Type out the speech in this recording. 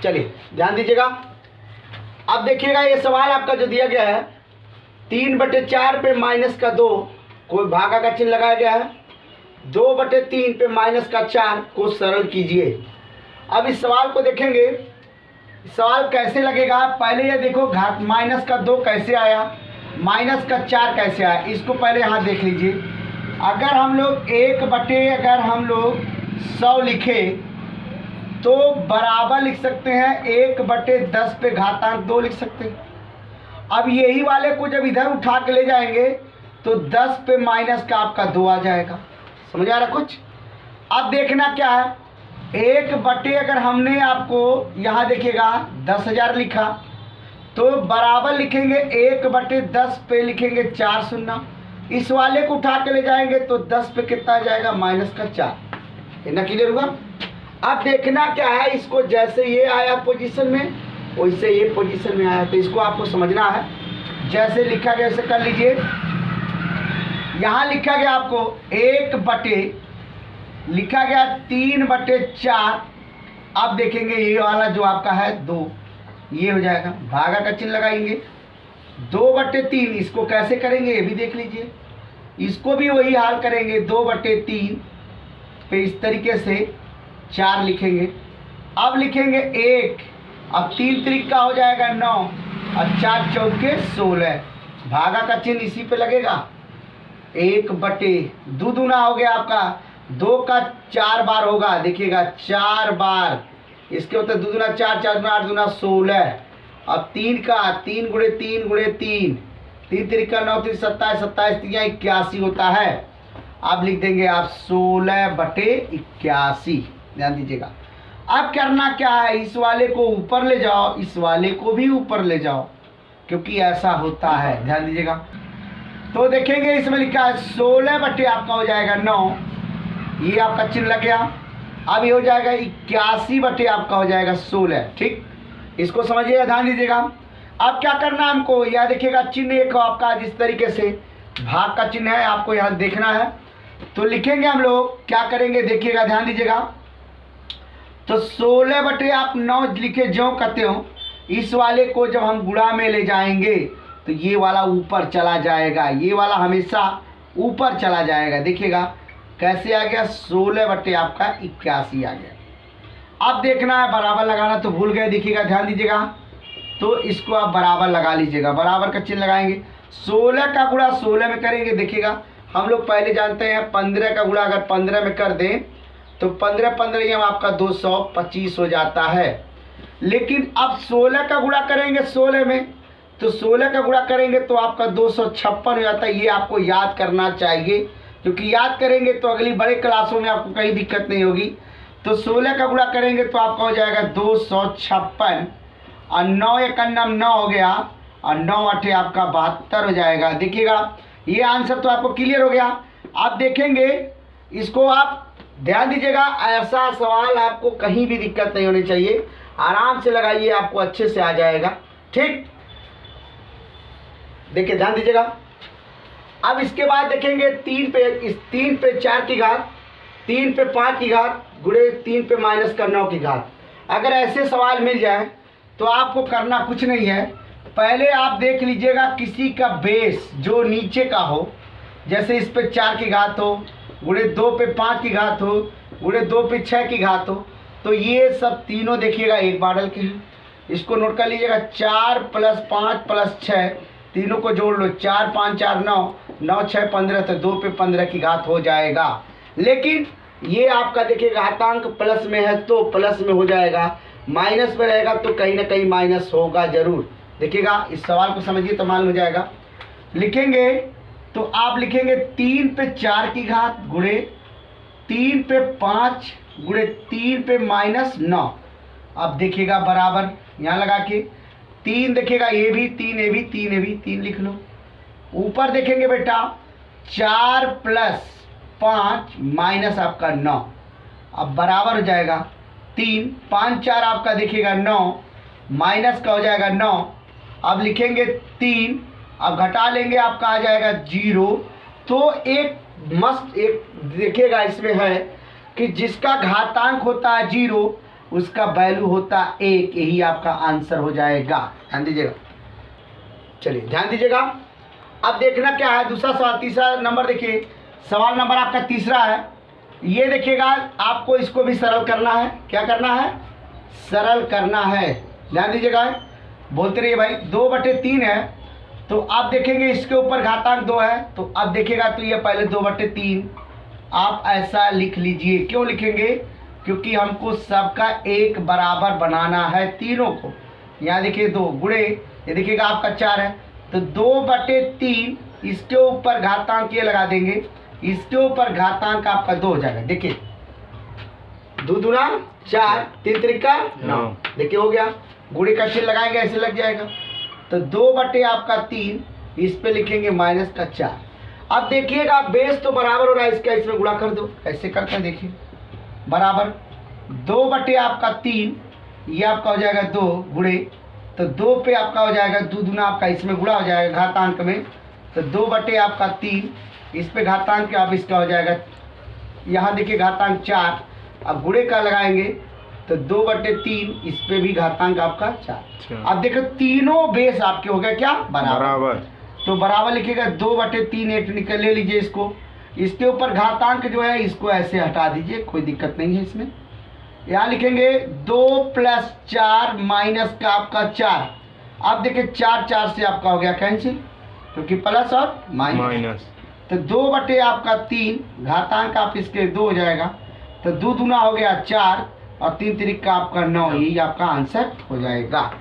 चलिए ध्यान दीजिएगा। अब देखिएगा ये सवाल आपका जो दिया गया है 3/4 पे -2 कोई भागा का चिन्ह लगाया गया है। 2/3 पे -4 को सरल कीजिए। अब इस सवाल को देखेंगे, सवाल कैसे लगेगा। पहले ये देखो घात -2 कैसे आया, -4 कैसे आया, इसको पहले यहाँ देख लीजिए। अगर हम लोग 100 लिखे तो बराबर लिख सकते हैं 1/10 पे घातांक 2 लिख सकते हैं। अब यही वाले को जब इधर उठा के ले जाएंगे तो 10 पे माइनस का आपका 2 आ जाएगा। समझ आ रहा कुछ। अब देखना क्या है, अगर हमने आपको यहाँ देखिएगा 10,000 लिखा तो बराबर लिखेंगे 1/10 पे लिखेंगे 4 शून्य। इस वाले को उठा के ले जाएंगे तो 10 पे कितना आ जाएगा -4। इतना क्लियर हुआ। अब देखना क्या है, इसको जैसे ये आया पोजीशन में वैसे ये पोजीशन में आया, तो इसको आपको समझना है। जैसे लिखा गया वैसे कर लीजिए। यहाँ लिखा गया आपको 3/4। अब देखेंगे ये वाला जो आपका है 2, ये हो जाएगा, भागा का चिन्ह लगाएंगे। 2/3 इसको कैसे करेंगे ये भी देख लीजिए। इसको भी वही हाल करेंगे, 2/3 पे इस तरीके से 4 लिखेंगे। अब लिखेंगे 1, अब 3 त्रिका हो जाएगा 9 और 4 चौके 16। भागा का चिन्ह इसी पे लगेगा। 1/2 दूना हो गया आपका, 2 का 4 बार होगा, देखिएगा 4 बार। इसके होता है 2 दूना 4, 4 दूना 8 दूना 16। अब 3 का 3 × 3 × 3, 3 त्रिका 9, 3 27, 27 3 81 होता है। अब लिख देंगे आप 16/81। ध्यान दीजिएगा। अब करना क्या है, इस वाले को ऊपर ले जाओ, इस वाले को भी ऊपर ले जाओ, क्योंकि ऐसा होता है। ध्यान दीजिएगा। तो देखेंगे इसमें लिखा है 16 आपका हो जाएगा 9, ये आपका चिन्ह लग गया। अब ये हो जाएगा 81 आपका हो जाएगा 16। ठीक, इसको समझिएगा, ध्यान दीजिएगा। अब क्या करना है हमको, यह देखिएगा चिन्ह एक आपका जिस तरीके से भाग का चिन्ह है आपको यहाँ देखना है। तो लिखेंगे हम लोग, क्या करेंगे देखिएगा, ध्यान दीजिएगा। तो 16/9 लिखे जो कहते हो, इस वाले को जब हम गुणा में ले जाएंगे तो ये वाला ऊपर चला जाएगा, ये वाला हमेशा ऊपर चला जाएगा। देखिएगा कैसे आ गया, 16/81 आ गया। अब देखना है बराबर लगाना, तो भूल गए, देखिएगा ध्यान दीजिएगा। तो इसको आप बराबर लगा लीजिएगा, बराबर का चिन्ह लगाएंगे। 16 का गुणा 16 में करेंगे, देखिएगा हम लोग पहले जानते हैं 15 का गुणा अगर 15 में कर दें तो 15 आपका 225 हो जाता है। लेकिन अब 16 का गुणा करेंगे 16 में, तो 16 का गुणा करेंगे तो आपका 256 हो जाता है। ये आपको याद करना चाहिए, क्योंकि याद करेंगे तो अगली बड़े क्लासों में आपको कहीं दिक्कत नहीं होगी। तो 16 का गुणा करेंगे तो आपका हो जाएगा 256 और 9 × 9 हो गया और 9 × 8 आपका 72 हो जाएगा। देखिएगा ये आंसर तो आपको क्लियर हो गया। आप देखेंगे इसको, आप ध्यान दीजिएगा, ऐसा सवाल आपको कहीं भी दिक्कत नहीं होनी चाहिए, आराम से लगाइए, आपको अच्छे से आ जाएगा। ठीक, देखिए ध्यान दीजिएगा। अब इसके बाद देखेंगे 3 पे 4 की घात, 3 पे 5 की घात गुणे 3 पे -9 की घात। अगर ऐसे सवाल मिल जाए तो आपको करना कुछ नहीं है, पहले आप देख लीजिएगा किसी का बेस जो नीचे का हो, जैसे इस पे 4 की घात हो, गुणे 2 पे 5 की घात हो, गुणे 2 पे 6 की घात हो, तो ये सब तीनों देखिएगा एक मॉडल के हैं। इसको नोट कर लीजिएगा, 4 + 5 + 6 तीनों को जोड़ लो, 4 × 5 = 9, 9 × 6 = 15, तो 2 पे 15 की घात हो जाएगा। लेकिन ये आपका देखिएगा घातांक प्लस में है तो प्लस में हो जाएगा, माइनस में रहेगा तो कहीं ना कहीं माइनस होगा जरूर। देखिएगा इस सवाल को समझिए तो मालूम हो जाएगा। लिखेंगे तो आप लिखेंगे 3 पे 4 की घात गुणे 3 पे 5 गुणे 3 पे -9। अब देखिएगा बराबर यहाँ लगा के 3 देखिएगा, ये भी 3, ये भी 3, ये भी 3 लिख लो। ऊपर देखेंगे बेटा 4 + 5 माइनस आपका 9, अब बराबर हो जाएगा 3, 5 4 आपका देखिएगा 9, माइनस का हो जाएगा 9। अब लिखेंगे 3, अब घटा लेंगे आपका आ जाएगा 0। तो एक मस्त एक देखिएगा इसमें है कि जिसका घातांक होता है 0 उसका वैल्यू होता 1। यही आपका आंसर हो जाएगा। ध्यान दीजिएगा, चलिए ध्यान दीजिएगा। अब देखना क्या है दूसरा सवाल, तीसरा नंबर देखिए, सवाल नंबर आपका तीसरा है। ये देखिएगा, आपको इसको भी सरल करना है। क्या करना है? सरल करना है। ध्यान दीजिएगा, बोलते रहिए भाई। 2/3 है, तो आप देखेंगे इसके ऊपर घातांक 2 है, तो अब देखिएगा तो ये पहले 2/3 आप ऐसा लिख लीजिए। क्यों लिखेंगे? क्योंकि हमको सबका एक बराबर बनाना है, तीनों को। यहाँ देखिए 2 गुणे, ये देखिएगा आपका 4 है, तो 2/3 इसके ऊपर घातांक ये लगा देंगे, इसके ऊपर घातांक आपका 2 हो जाएगा। देखिए 2 दूना 4, 3 त्रिका 9, देखिए हो गया। गुणे का चिन्ह लगाएंगे, ऐसे लग जाएगा। तो 2/3 इस पे लिखेंगे -4। अब देखिएगा बेस तो बराबर हो रहा है इसका, इसमें गुणा कर दो। कैसे करते हैं देखिए, बराबर 2/3 ये आपका हो जाएगा 2 गुणे, तो 2 पे आपका हो जाएगा 2 दूना आपका इसमें गुणा हो जाएगा घातांक में, तो 2/3 इस पे घातांक अब इसका हो जाएगा, यहाँ देखिए घातांक 4। अब गुणे का लगाएंगे तो 2/3 इस पे भी घातांक आपका 4। अब देखो तीनों बेस आपके हो गए क्या? बराबर। तो बराबर लिखिएगा 2/3 एक निकल ले लीजिए इसको, इसके ऊपर घातांक जो है इसको ऐसे हटा दीजिए, कोई दिक्कत नहीं है इसमें। यहाँ लिखेंगे 2 + 4 माइनस का आपका 4। अब देखिए 4 से आपका हो गया कैंसिल, क्योंकि प्लस और माइनस। तो 2/3 घातांक आप इसके 2 हो जाएगा, तो 2 दूना हो गया 4 और 3 त्रिक का आपका 9। यही आपका आंसर हो जाएगा।